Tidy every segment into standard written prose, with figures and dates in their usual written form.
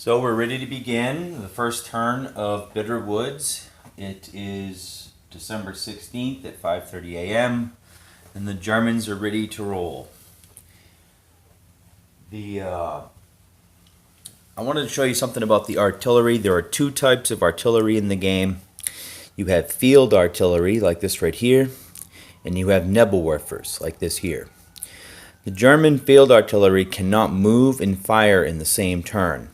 So we're ready to begin the first turn of Bitter Woods. It is December 16th at 5:30 a.m. and the Germans are ready to roll. I wanted to show you something about the artillery. There are two types of artillery in the game. You have field artillery, like this right here, and you have Nebelwerfers, like this here. The German field artillery cannot move and fire in the same turn,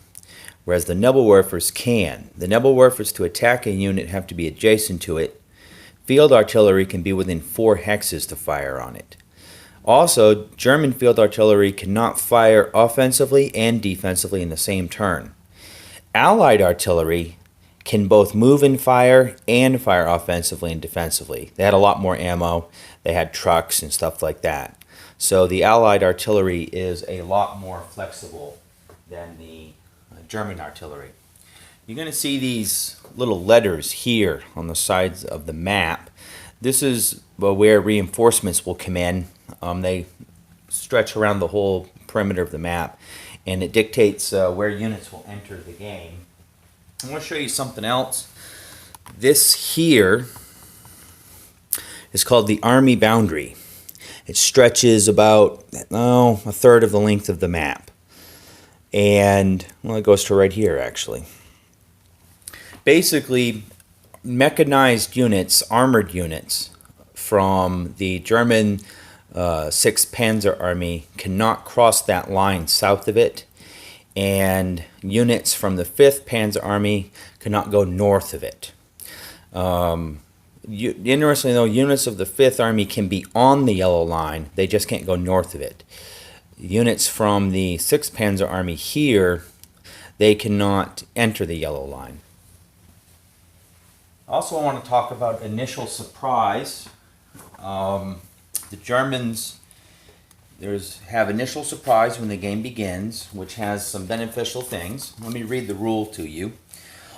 whereas the Nebelwerfers can. The Nebelwerfers, to attack a unit, have to be adjacent to it. Field artillery can be within 4 hexes to fire on it. Also, German field artillery cannot fire offensively and defensively in the same turn. Allied artillery can both move and fire offensively and defensively. They had a lot more ammo. They had trucks and stuff like that. So the Allied artillery is a lot more flexible than the German artillery. You're going to see these little letters here on the sides of the map. This is where reinforcements will come in. They stretch around the whole perimeter of the map, and it dictates where units will enter the game. I want to show you something else. This here is called the Army boundary. It stretches about a third of the length of the map. And, well, it goes to right here, actually. Basically, mechanized units, armored units from the German 6th Panzer Army cannot cross that line south of it, and units from the 5th Panzer Army cannot go north of it. Interestingly, though, units of the 5th Army can be on the yellow line, they just can't go north of it. Units from the 6th Panzer Army here, they cannot enter the yellow line. Also, I want to talk about initial surprise. The Germans have initial surprise when the game begins, which has some beneficial things. Let me read the rule to you.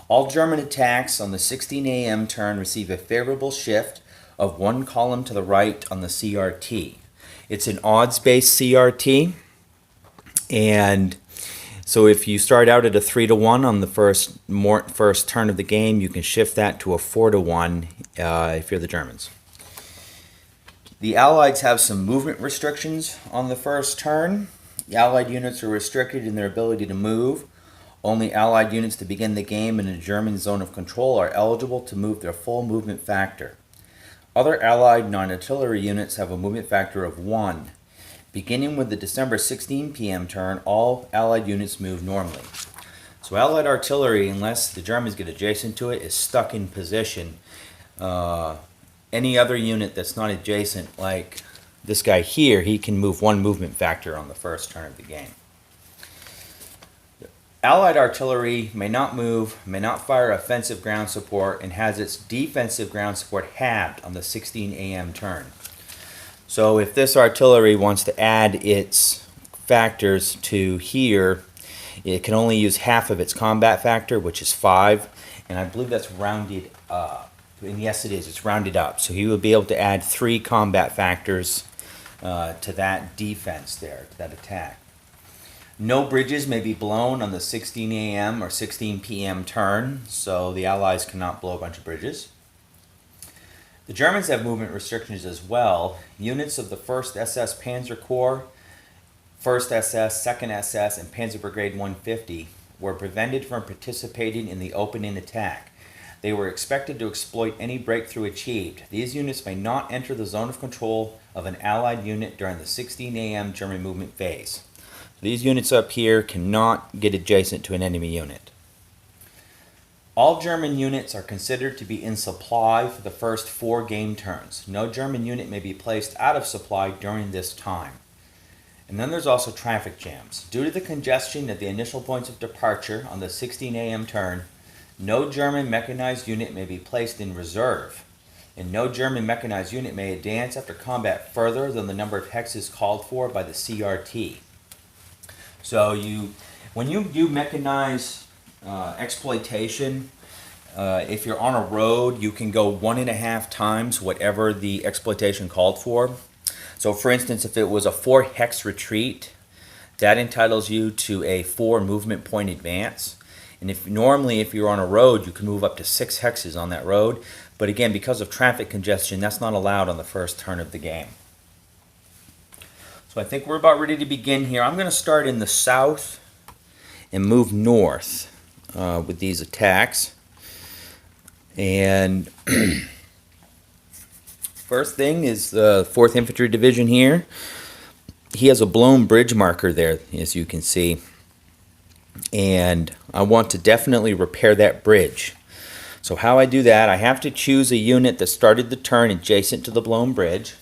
All German attacks on the 16 a.m. turn receive a favorable shift of 1 column to the right on the CRT. It's an odds-based CRT, and so if you start out at a 3-1 on the first turn of the game, you can shift that to a 4-1 if you're the Germans. The Allies have some movement restrictions on the first turn. The Allied units are restricted in their ability to move. Only Allied units to begin the game in a German zone of control are eligible to move their full movement factor. Other Allied non-artillery units have a movement factor of 1. Beginning with the December 16 p.m. turn, all Allied units move normally. So Allied artillery, unless the Germans get adjacent to it, is stuck in position. Any other unit that's not adjacent, like this guy here, he can move 1 movement factor on the first turn of the game. Allied artillery may not move, may not fire offensive ground support, and has its defensive ground support halved on the 16 a.m. turn. So if this artillery wants to add its factors to here, it can only use half of its combat factor, which is 5, and I believe that's rounded up. And yes, it is. It's rounded up. So he will be able to add 3 combat factors to that defense there, to that attack. No bridges may be blown on the 16 a.m. or 16 p.m. turn, so the Allies cannot blow a bunch of bridges. The Germans have movement restrictions as well. Units of the 1st SS Panzer Corps, 1st SS, 2nd SS, and Panzer Brigade 150 were prevented from participating in the opening attack. They were expected to exploit any breakthrough achieved. These units may not enter the zone of control of an Allied unit during the 16 a.m. German movement phase. These units up here cannot get adjacent to an enemy unit. All German units are considered to be in supply for the first 4 game turns. No German unit may be placed out of supply during this time. And then there's also traffic jams. Due to the congestion at the initial points of departure on the 16 a.m. turn, no German mechanized unit may be placed in reserve, and no German mechanized unit may advance after combat further than the number of hexes called for by the CRT. So when you do mechanized exploitation, if you're on a road, you can go 1.5 times whatever the exploitation called for. So for instance, if it was a 4 hex retreat, That entitles you to a 4 movement point advance. And normally if you're on a road, you can move up to 6 hexes on that road. But again, because of traffic congestion, that's not allowed on the first turn of the game. So I think we're about ready to begin here. I'm going to start in the south and move north with these attacks. And first thing is the 4th Infantry Division here. He has a blown bridge marker there, as you can see. And I want to definitely repair that bridge. So how I do that, I have to choose a unit that started the turn adjacent to the blown bridge.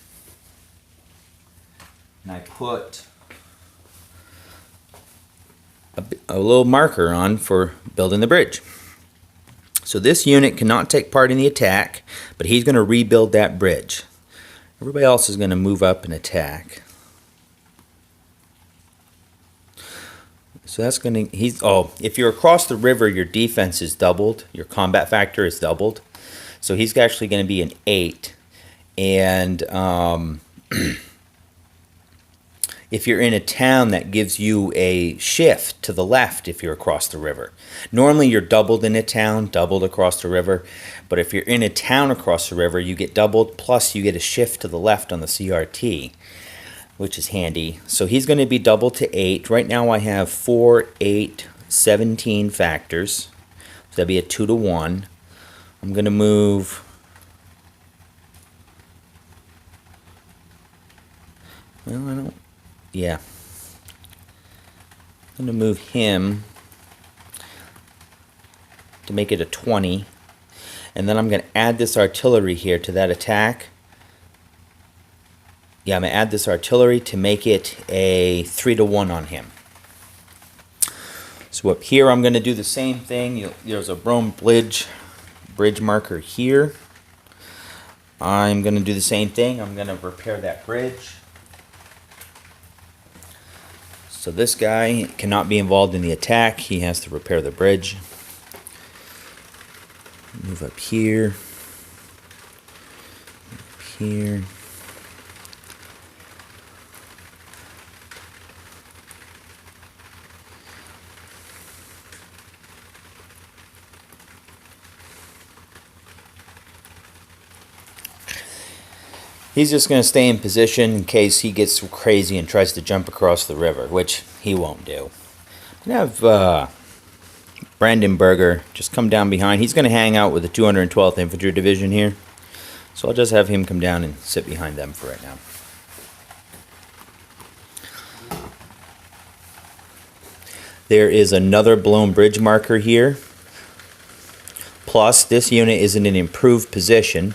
And I put a little marker on for building the bridge. So this unit cannot take part in the attack, but he's going to rebuild that bridge. Everybody else is going to move up and attack. So that's going to, if you're across the river, your defense is doubled, your combat factor is doubled. So he's actually going to be an 8. And if you're in a town, that gives you a shift to the left if you're across the river. Normally you're doubled in a town, doubled across the river. But if you're in a town across the river, you get doubled, plus you get a shift to the left on the CRT, which is handy. So he's going to be doubled to 8. Right now I have 4, 8, 17 factors. So that'd be a 2 to 1. I'm going to move... Well, I don't... Yeah. I'm going to move him to make it a 20. And then I'm going to add this artillery here to that attack. Yeah, I'm going to add this artillery to make it a 3 to 1 on him. So up here I'm going to do the same thing. There's a blown bridge marker here. I'm going to do the same thing. I'm going to repair that bridge. So this guy cannot be involved in the attack. He has to repair the bridge. Move up here. Up here. He's just going to stay in position in case he gets crazy and tries to jump across the river, which he won't do. I'm going to have Brandenburger just come down behind. He's going to hang out with the 212th Infantry Division here. So I'll just have him come down and sit behind them for right now. There is another blown bridge marker here. Plus, this unit is in an improved position.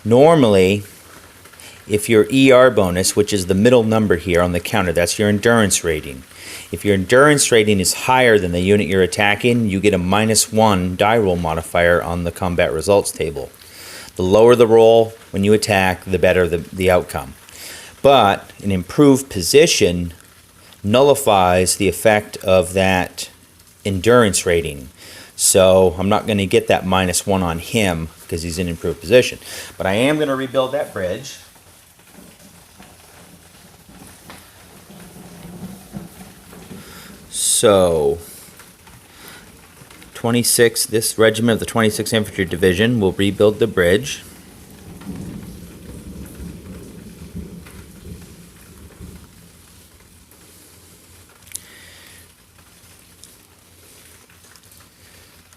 Normally, if your ER bonus, which is the middle number here on the counter, that's your endurance rating. If your endurance rating is higher than the unit you're attacking, you get a -1 die roll modifier on the combat results table. The lower the roll when you attack, the better the outcome. But an improved position nullifies the effect of that endurance rating. So I'm not going to get that -1 on him because he's in improved position. But I am going to rebuild that bridge. So 26, this regiment of the 26th Infantry Division will rebuild the bridge.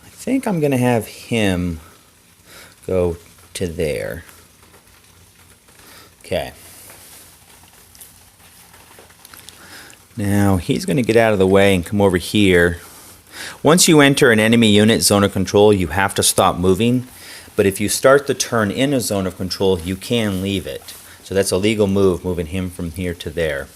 I think I'm going to have him go to there. Okay. Now he's going to get out of the way and come over here. Once you enter an enemy unit zone of control, you have to stop moving. But if you start the turn in a zone of control, you can leave it. So that's a legal move, moving him from here to there.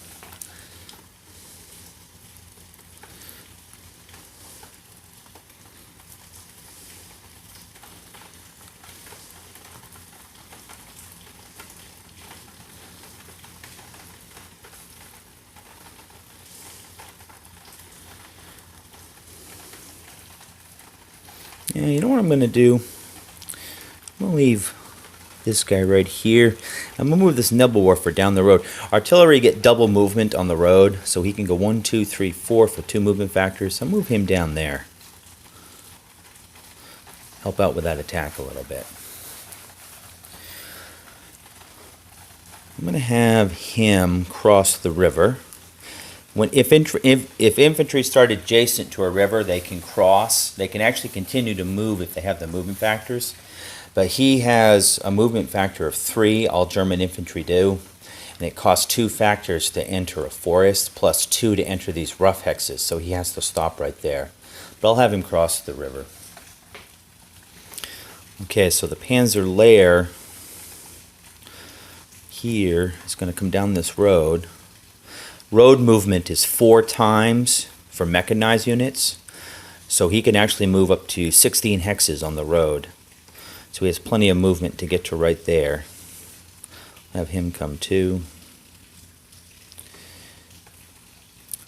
Yeah, you know what I'm going to do? I'm going to leave this guy right here. I'm gonna move this Nebelwerfer down the road. Artillery get double movement on the road, so he can go 1, 2, 3, 4 for 2 movement factors. So I'll move him down there. Help out with that attack a little bit. I'm gonna have him cross the river. If infantry start adjacent to a river, they can cross. They can actually continue to move if they have the movement factors. But he has a movement factor of 3, all German infantry do. And it costs 2 factors to enter a forest, plus 2 to enter these rough hexes. So he has to stop right there. But I'll have him cross the river. Okay, so the Panzer layer here is going to come down this road. Road movement is 4 times for mechanized units, so he can actually move up to 16 hexes on the road. So he has plenty of movement to get to right there. Have him come too.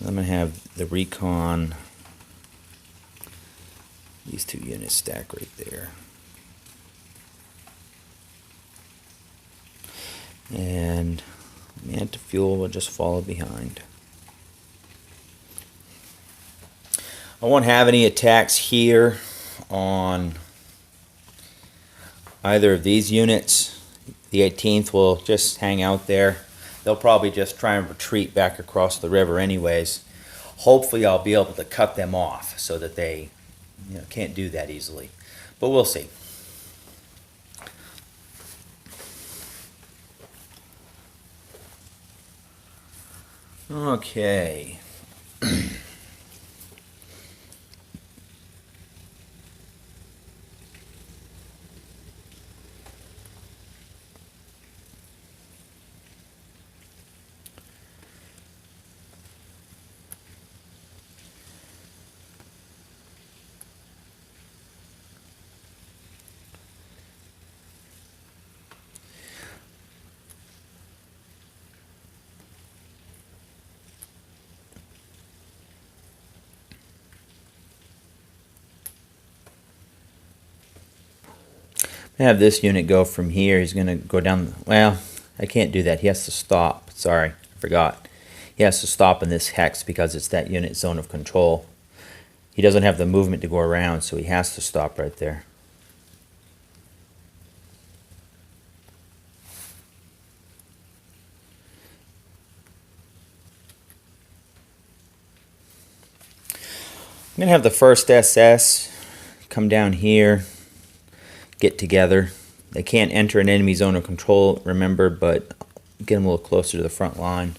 I'm going to have the recon, these 2 units stack right there. And anti-fuel will just follow behind. I won't have any attacks here on either of these units. The 18th will just hang out there. They'll probably just try and retreat back across the river anyways. Hopefully I'll be able to cut them off so that they can't do that easily. But we'll see. Okay. Have this unit go from here. He's going to go down. Well, I can't do that. He has to stop. Sorry, I forgot. He has to stop in this hex because it's that unit zone of control. He doesn't have the movement to go around, so he has to stop right there. I'm going to have the 1st SS come down here. Get together. They can't enter an enemy zone of control, remember, but get them a little closer to the front line.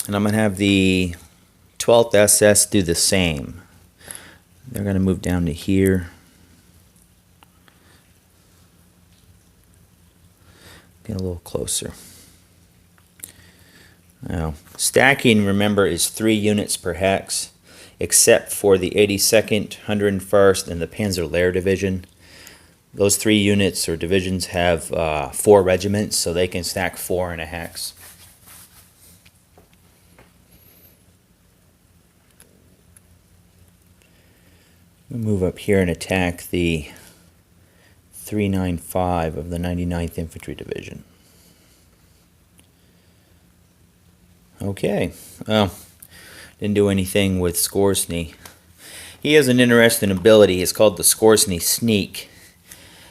And I'm going to have the 12th SS do the same. They're going to move down to here. Get a little closer. Now, stacking, remember, is 3 units per hex, except for the 82nd, 101st, and the Panzer Layer Division. Those 3 units or divisions have 4 regiments, so they can stack 4 in a hex. We'll move up here and attack the 395 of the 99th Infantry Division. Okay, well, didn't do anything with Skorsny. He has an interesting ability. It's called the Skorsny Sneak.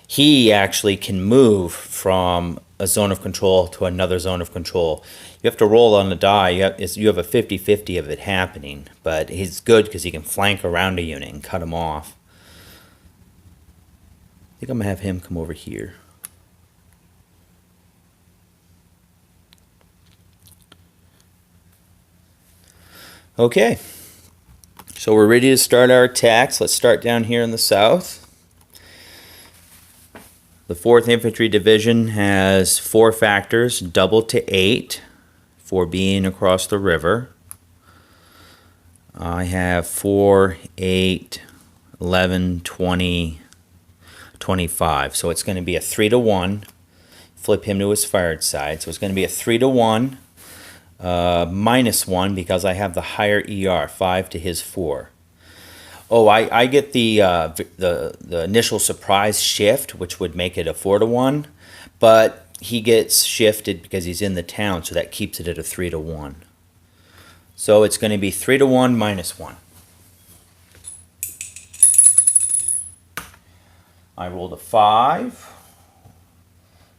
He actually can move from a zone of control to another zone of control. You have to roll on the die. You have a 50-50 of it happening, but he's good because he can flank around a unit and cut him off. I think I'm going to have him come over here. Okay, so we're ready to start our attacks. Let's start down here in the south. The 4th Infantry Division has 4 factors, double to 8 for being across the river. I have 4, 8, 11, 20, 25. So it's going to be a 3-to-1. Flip him to his fired side. So it's going to be a 3-to-1. -1 because I have the higher ER, 5 to his 4. Oh, I get the initial surprise shift, which would make it a 4-1, but he gets shifted because he's in the town, so that keeps it at a 3-1. So it's going to be 3-1 minus 1. I rolled a 5,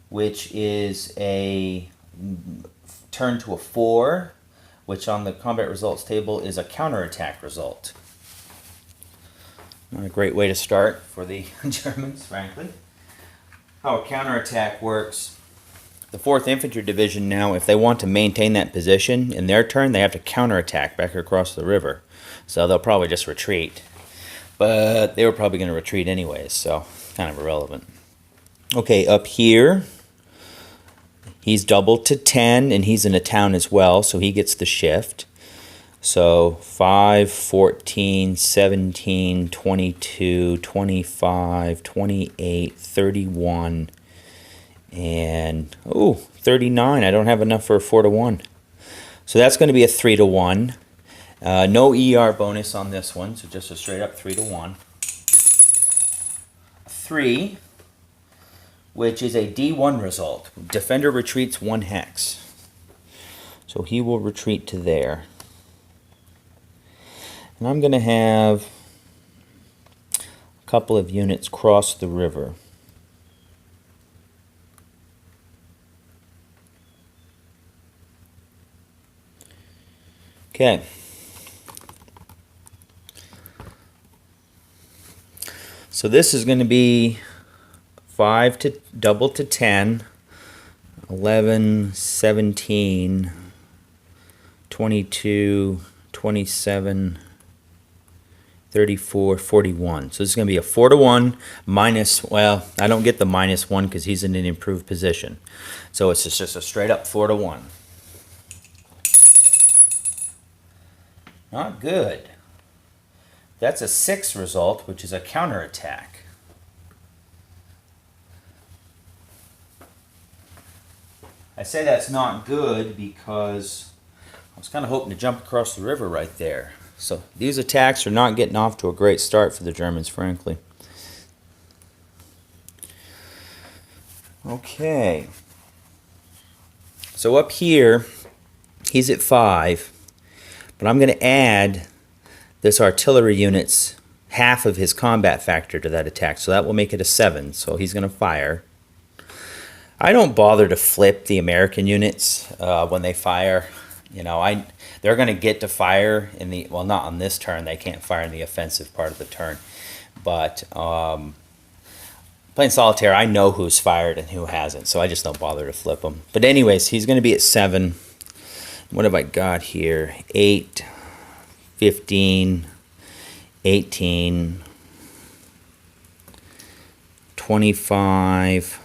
which is a turn to a 4, which on the combat results table is a counterattack result. Not a great way to start for the Germans, frankly. How a counterattack works. The 4th Infantry Division now, if they want to maintain that position in their turn, they have to counterattack back across the river. So they'll probably just retreat. But they were probably going to retreat anyways, so kind of irrelevant. Okay, up here, he's doubled to 10, and he's in a town as well, so he gets the shift. So 5, 14, 17, 22, 25, 28, 31, and 39. I don't have enough for a 4-1. So that's going to be a 3-1. No ER bonus on this one, so just a straight up 3-1. 3, which is a D1 result. Defender retreats 1 hex. So he will retreat to there. And I'm going to have a couple of units cross the river. Okay. So this is going to be 5 to double to 10, 11, 17, 22, 27, 34, 41. So this is going to be a 4-1 minus, well, I don't get the -1 because he's in an improved position. So it's just a straight up 4-1. Not good. That's a 6 result, which is a counterattack. I say that's not good because I was kind of hoping to jump across the river right there. So these attacks are not getting off to a great start for the Germans, frankly. Okay. So up here, he's at 5. But I'm going to add this artillery unit's half of his combat factor to that attack. So that will make it a 7. So he's going to fire. I don't bother to flip the American units when they fire. You know, they're going to get to fire in the, well, not on this turn. They can't fire in the offensive part of the turn. But playing solitaire, I know who's fired and who hasn't. So I just don't bother to flip them. But anyways, he's going to be at 7. What have I got here? 8, 15, 18, 25,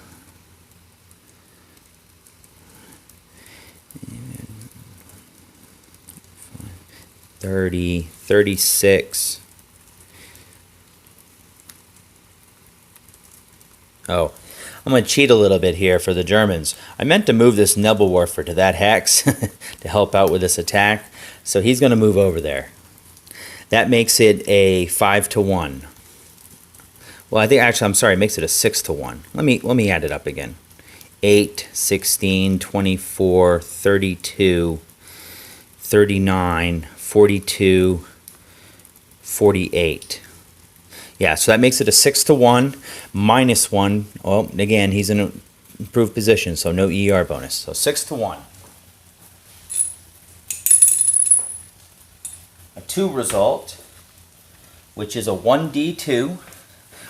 30, 36. Oh, I'm going to cheat a little bit here for the Germans. I meant to move this Nebelwerfer to that hex to help out with this attack. So he's going to move over there. That makes it a 5-1. Well, I think actually, I'm sorry, it makes it a 6-1. Let me add it up again. 8, 16, 24, 32, 39, 42, 48. Yeah, so that makes it a 6-1 minus 1. Well, again, he's in an improved position, so no ER bonus. So 6-1. A 2 result, which is a 1d2.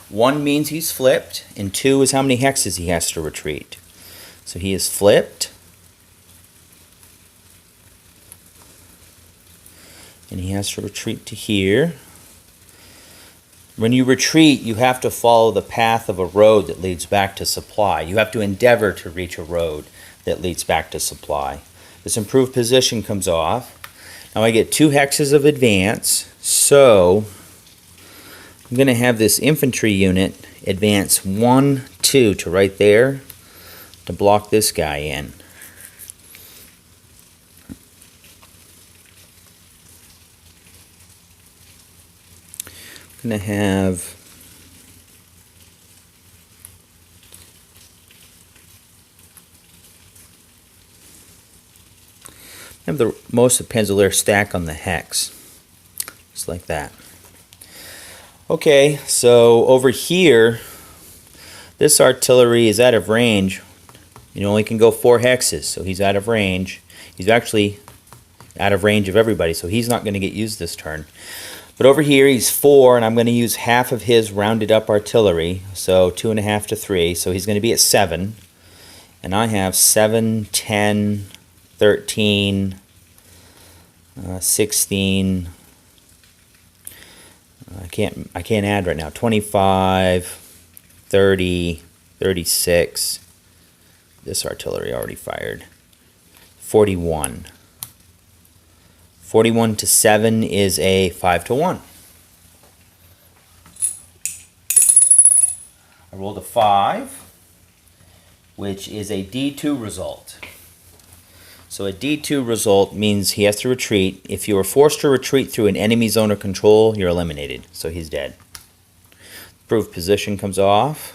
1 means he's flipped, and 2 is how many hexes he has to retreat. So he is flipped. And he has to retreat to here. When you retreat, you have to follow the path of a road that leads back to supply. You have to endeavor to reach a road that leads back to supply. This improved position comes off. Now I get 2 hexes of advance, so I'm going to have this infantry unit advance 1, 2 to right there to block this guy in. going to have the most of Penzolier stack on the hex, just like that. Okay, so over here, this artillery is out of range. You only can go 4 hexes, so he's out of range. He's actually out of range of everybody, so he's not going to get used this turn. But over here, he's 4, and I'm going to use half of his rounded up artillery, so 2.5 to 3, so he's going to be at 7. And I have 7, 10, 13, 16. I can't add right now. 25, 30, 36. This artillery already fired. 41. 41 to 7 is a 5 to 1. I rolled a 5, which is a D2 result. So a D2 result means he has to retreat. If you are forced to retreat through an enemy zone of control, you're eliminated. So he's dead. Approved position comes off.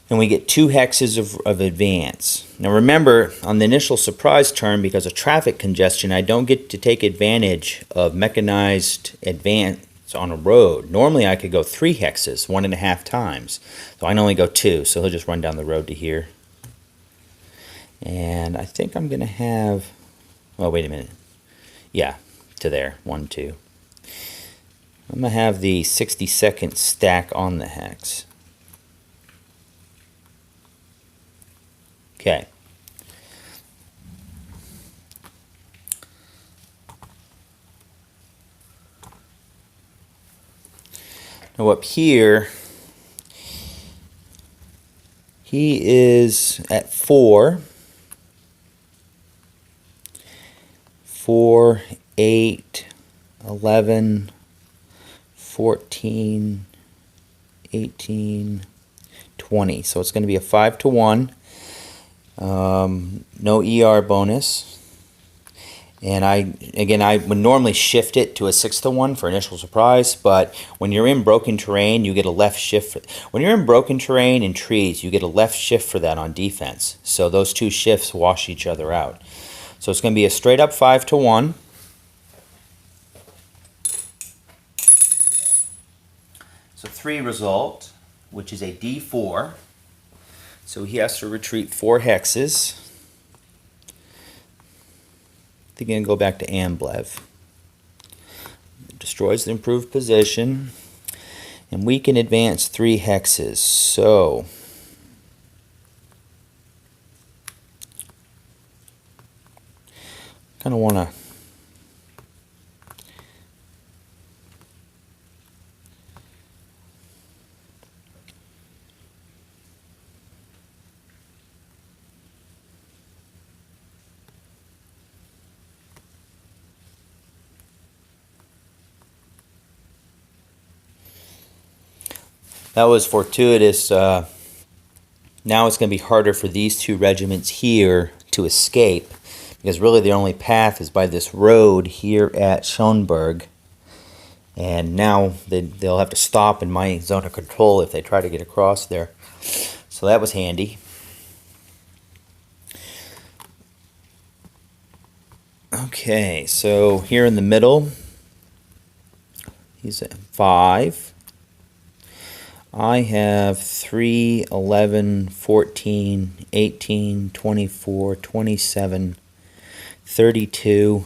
And we get 2 hexes of advance. Now remember, on the initial surprise turn, because of traffic congestion, I don't get to take advantage of mechanized advance on a road. Normally I could go 3 hexes, 1.5 times. So I can only go 2, so he'll just run down the road to here. And I think I'm going to have, oh wait a minute, yeah, to there, 1, 2. I'm going to have the 62nd stack on the hex. Okay. Now up here, he is at 4. 4, 8, 11, 14, 18, 20. So it's going to be a 5 to 1. No ER bonus. And I would normally shift it to a 6 to 1 for initial surprise, but when you're in broken terrain, you get a left shift. When you're in broken terrain and trees, you get a left shift for that on defense. So those 2 shifts wash each other out. So it's going to be a straight up 5 to 1. So 3 result, which is a D4. So he has to retreat 4 hexes. I think I'm going to go back to Amblev. Destroys the improved position. And we can advance 3 hexes. So kind of want to that was fortuitous. Now it's going to be harder for these 2 regiments here to escape, because really the only path is by this road here at Schoenberg. And now they'll have to stop in my zone of control if they try to get across there. So that was handy. Okay, so here in the middle, he's at 5. I have 3, 11, 14, 18, 24, 27, 32.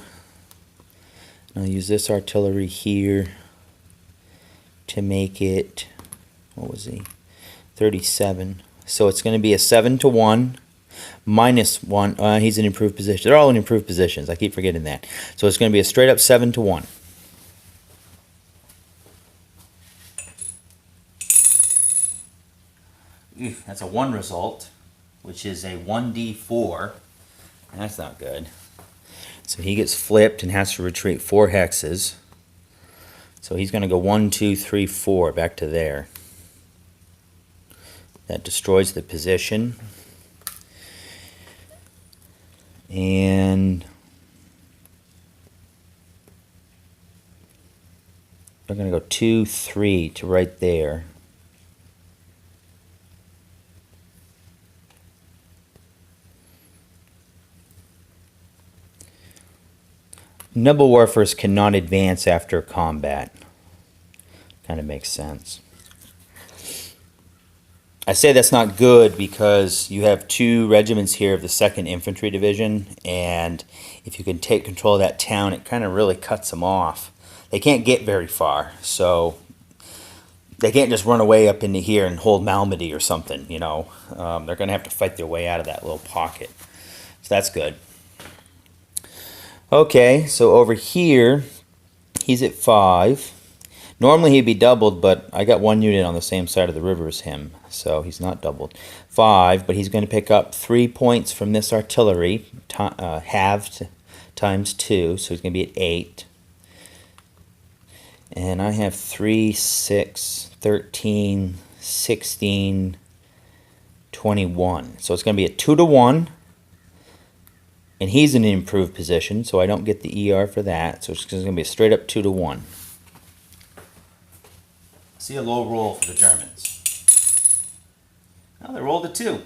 I'll use this artillery here to make it, what was he? 37. So it's going to be a 7 to 1 minus 1. He's in improved position. They're all in improved positions. I keep forgetting that. So it's going to be a straight up 7 to 1. That's a 1 result, which is a 1d4. That's not good. So he gets flipped and has to retreat 4 hexes. So he's going to go 1, 2, 3, 4 back to there. That destroys the position. And they're they're going to go 2, 3 to right there. Nimble warfares cannot advance after combat. Kind of makes sense. I say that's not good because you have 2 regiments here of the 2nd Infantry Division, and if you can take control of that town, it kind of really cuts them off. They can't get very far, so they can't just run away up into here and hold Malmedy or something, you know. They're going to have to fight their way out of that little pocket. So that's good. Okay, so over here, he's at 5. Normally he'd be doubled, but I got 1 unit on the same side of the river as him, so he's not doubled. 5, but he's going to pick up 3 points from this artillery, halved times 2, so he's going to be at 8. And I have 3, 6, 13, 16, 21. So it's going to be a 2 to 1. And he's in an improved position, so I don't get the ER for that. So it's going to be a straight up 2 to 1. See a low roll for the Germans. Well, they rolled a 2,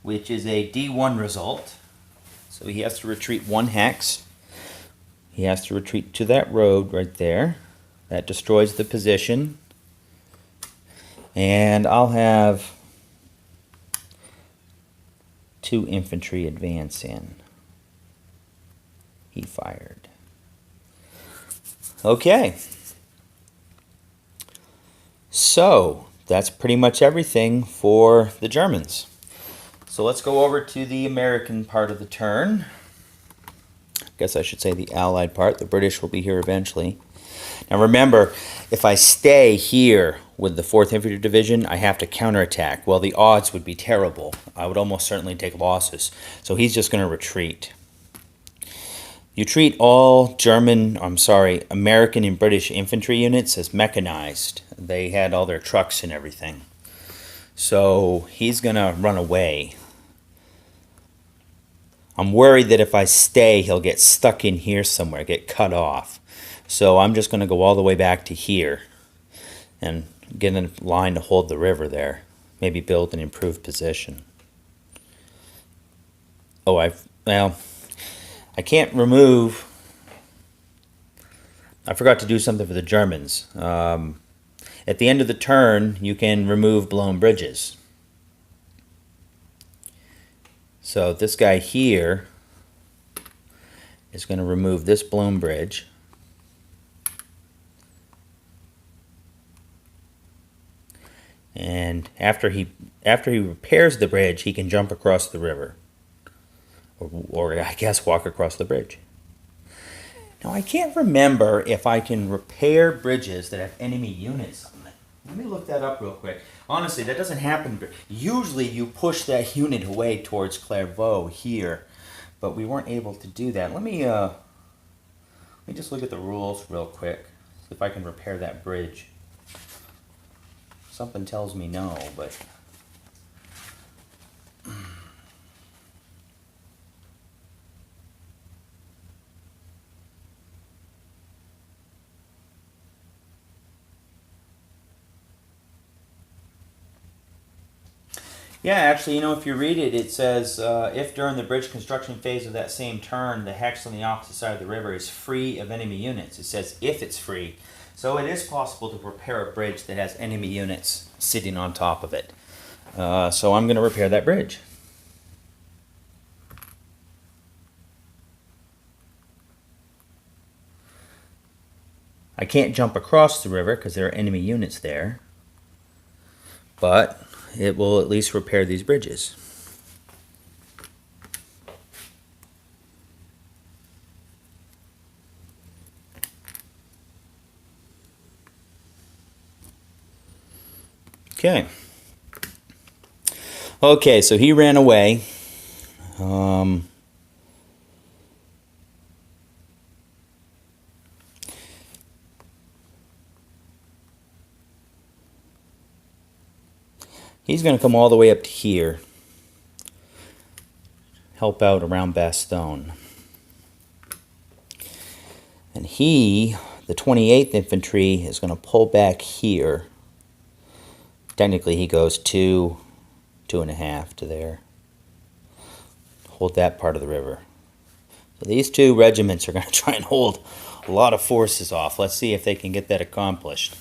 which is a D1 result. So he has to retreat 1 hex. He has to retreat to that road right there. That destroys the position. And I'll have 2 infantry advance in. He fired. Okay. So, that's pretty much everything for the Germans. So let's go over to the American part of the turn. I guess I should say the Allied part. The British will be here eventually. Now remember, if I stay here with the 4th Infantry Division, I have to counterattack. Well, the odds would be terrible. I would almost certainly take losses. So he's just going to retreat. You treat all American and British infantry units as mechanized. They had all their trucks and everything. So he's going to run away. I'm worried that if I stay, he'll get stuck in here somewhere, get cut off. So I'm just going to go all the way back to here and get in a line to hold the river there. Maybe build an improved position. Oh, I can't remove... I forgot to do something for the Germans. At the end of the turn, you can remove blown bridges. So this guy here is going to remove this blown bridge. And after he repairs the bridge, he can jump across the river. Or I guess walk across the bridge. Now I can't remember if I can repair bridges that have enemy units on them. Let me look that up real quick. Honestly, that doesn't happen. Usually you push that unit away towards Clairvaux here, but we weren't able to do that. Let me just look at the rules real quick, see if I can repair that bridge. Something tells me no, but... Yeah, actually, you know, if you read it, it says, if during the bridge construction phase of that same turn, the hex on the opposite side of the river is free of enemy units. It says if it's free. So it is possible to repair a bridge that has enemy units sitting on top of it. So I'm going to repair that bridge. I can't jump across the river because there are enemy units there. But it will at least repair these bridges. Okay. Okay, so he ran away. He's going to come all the way up to here, help out around Bastogne. And he the 28th Infantry is going to pull back here. Technically, he goes 2.5 to there. Hold that part of the river. So these two regiments are going to try and hold a lot of forces off. Let's see if they can get that accomplished.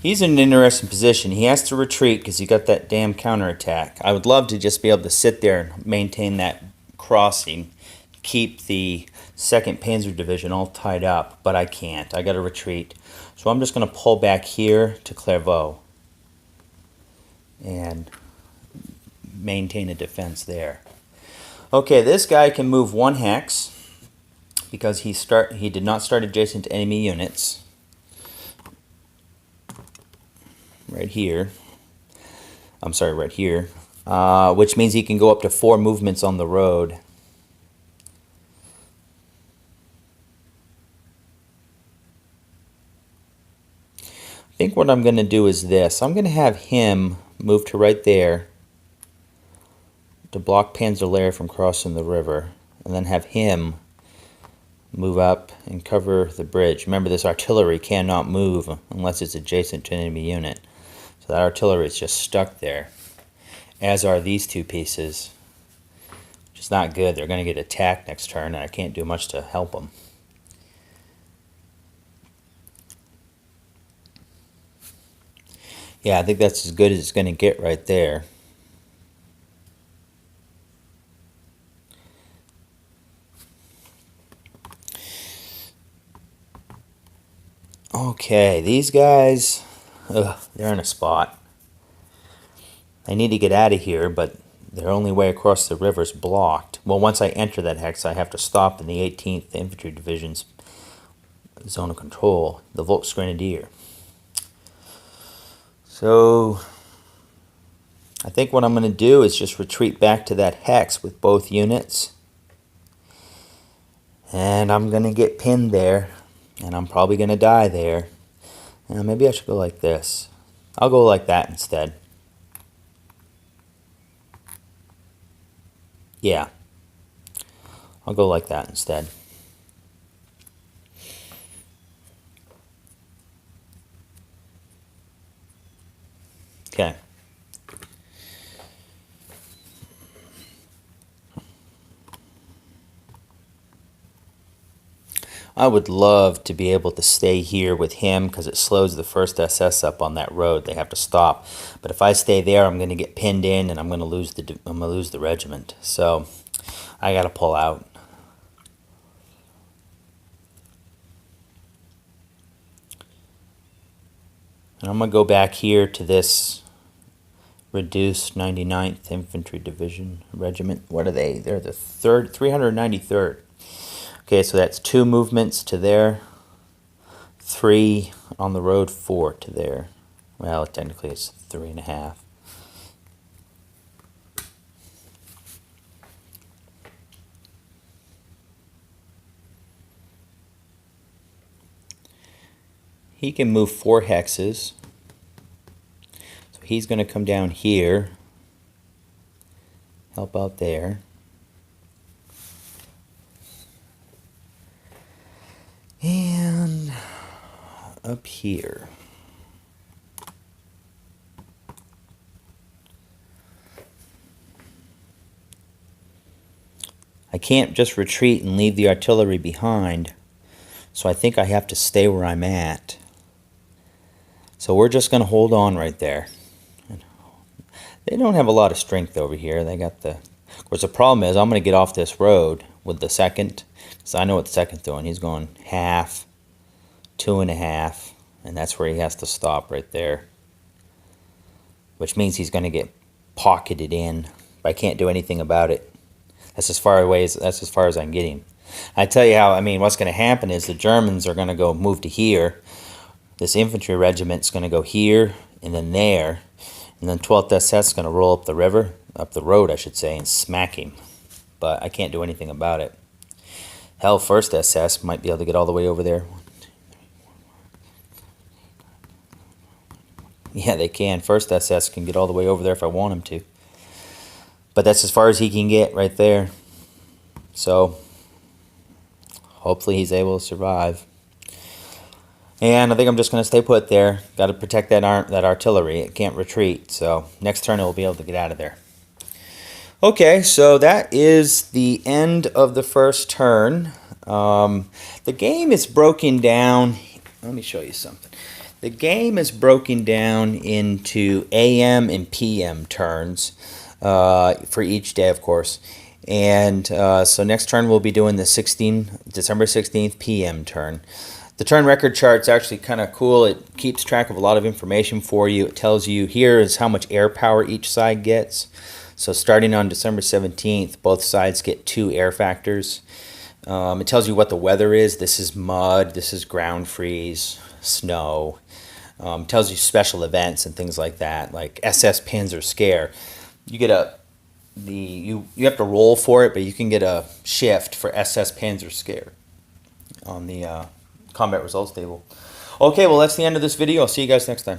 He's in an interesting position. He has to retreat because he got that damn counterattack. I would love to just be able to sit there and maintain that crossing, keep the 2nd Panzer Division all tied up, but I can't. I got to retreat. So I'm just going to pull back here to Clairvaux and maintain a defense there. Okay, this guy can move 1 hex because he did not start adjacent to enemy units. Right here. I'm sorry, right here. Which means he can go up to 4 movements on the road. I think what I'm going to do is this. I'm going to have him move to right there to block Panzer from crossing the river, and then have him move up and cover the bridge. Remember, this artillery cannot move unless it's adjacent to an enemy unit. So that artillery is just stuck there, as are these 2 pieces, which is not good. They're going to get attacked next turn, and I can't do much to help them. Yeah, I think that's as good as it's going to get right there. Okay, these guys, they're in a spot. They need to get out of here, but their only way across the river is blocked. Well, once I enter that hex, I have to stop in the 18th Infantry Division's zone of control, the Volksgrenadier. So I think what I'm going to do is just retreat back to that hex with both units. And I'm going to get pinned there. And I'm probably going to die there. Maybe I should go like this. I'll go like that instead. Yeah. I'll go like that instead. Okay. I would love to be able to stay here with him because it slows the 1st SS up on that road. They have to stop. But if I stay there, I'm going to get pinned in and I'm going to lose the regiment. So I got to pull out. And I'm going to go back here to this reduced 99th Infantry Division Regiment. What are they? They're the 393rd. Okay, so that's 2 movements to there, 3 on the road, 4 to there. Well, technically it's 3.5. He can move 4 hexes. So he's going to come down here, help out there. And up here. I can't just retreat and leave the artillery behind, so I think I have to stay where I'm at. So we're just going to hold on right there. They don't have a lot of strength over here. They got the... Of course, the problem is I'm going to get off this road with the 2nd, because I know what the 2nd's doing. He's going half, 2.5, and that's where he has to stop right there. Which means he's going to get pocketed in, but I can't do anything about it. That's as far as I can get him. I tell you how, I mean, what's going to happen is the Germans are going to go move to here. This infantry regiment's going to go here and then there. And then 12th SS is going to roll up the river, up the road, I should say, and smack him. But I can't do anything about it. Hell, 1st SS might be able to get all the way over there. Yeah, they can. 1st SS can get all the way over there if I want him to. But that's as far as he can get right there. So hopefully he's able to survive. And I think I'm just going to stay put there. Got to protect that artillery. It can't retreat. So next turn it will be able to get out of there. Okay, so that is the end of the first turn. The game is broken down. Let me show you something. The game is broken down into AM and PM turns for each day, of course. And so next turn we'll be doing the December 16th PM turn. The turn record chart's actually kind of cool. It keeps track of a lot of information for you. It tells you here is how much air power each side gets. So starting on December 17th, both sides get 2 air factors. It tells you what the weather is. This is mud, this is ground freeze, snow. It tells you special events and things like that, like SS Panzer Scare. You get you have to roll for it, but you can get a shift for SS Panzer Scare on the combat results table. Okay, well that's the end of this video. I'll see you guys next time.